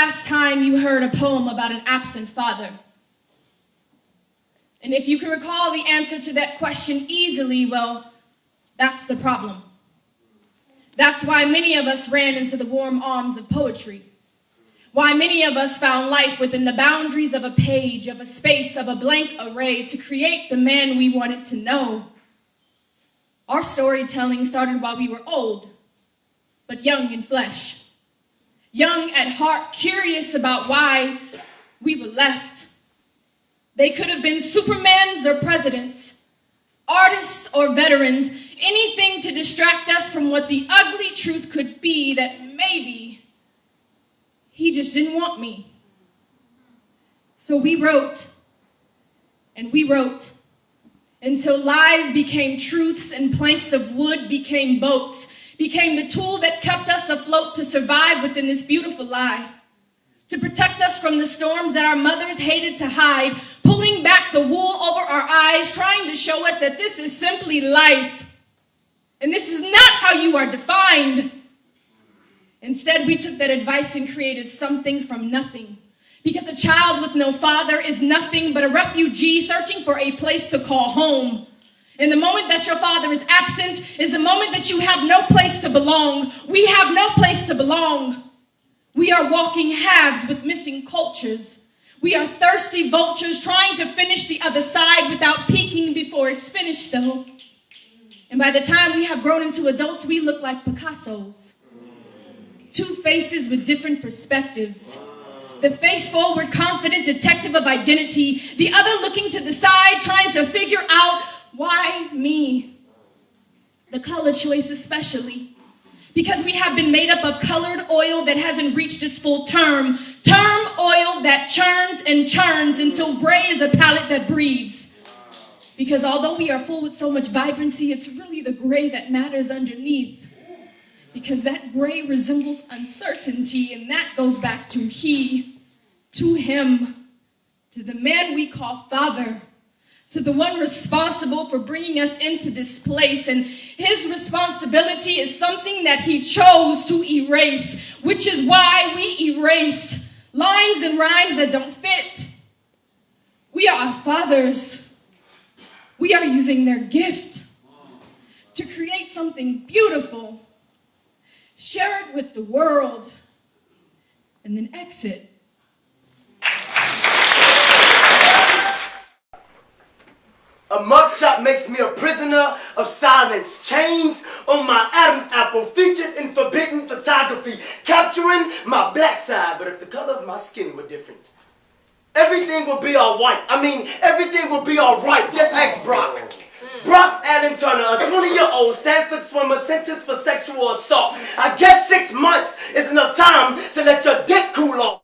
last time you heard a poem about an absent father? And if you can recall the answer to that question easily, well, that's the problem. That's why many of us ran into the warm arms of poetry. Why many of us found life within the boundaries of a page, of a space, of a blank array to create the man we wanted to know. Our storytelling started while we were old, but young in flesh. Young at heart, curious about why we were left. They could have been Supermans or presidents, artists or veterans, anything to distract us from what the ugly truth could be, that maybe he just didn't want me. So we wrote, and we wrote, until lies became truths and planks of wood became boats, became the tool that kept us afloat to survive within this beautiful lie, to protect us from the storms that our mothers hated to hide, pulling back the wool over our eyes, trying to show us that this is simply life, and this is not how you are defined. Instead, we took that advice and created something from nothing. Because a child with no father is nothing but a refugee searching for a place to call home. And the moment that your father is absent is the moment that you have no place to belong. We have no place to belong. We are walking halves with missing cultures. We are thirsty vultures trying to finish the other side without peeking before it's finished, though. And by the time we have grown into adults, we look like Picassos. Two faces with different perspectives. The face forward, confident detective of identity. The other looking to the side, trying to figure out why me. The color choice especially. Because we have been made up of colored oil that hasn't reached its full term. Term oil that churns and churns until gray is a palette that breathes. Because although we are full with so much vibrancy, it's really the gray that matters underneath. Because that gray resembles uncertainty, and that goes back to he, to him, to the man we call father, to the one responsible for bringing us into this place. And his responsibility is something that he chose to erase, which is why we erase lines and rhymes that don't fit. We are our fathers. We are using their gift to create something beautiful. Share it with the world, and then exit. A mugshot makes me a prisoner of silence. Chains on my Adam's apple, featured in forbidden photography, capturing my black side. But if the color of my skin were different, everything would be all white. Everything would be all right. Just ask Brock. Brock Allen Turner, a 20-year-old Stanford swimmer sentenced for sexual assault. I guess 6 months is enough time to let your dick cool off.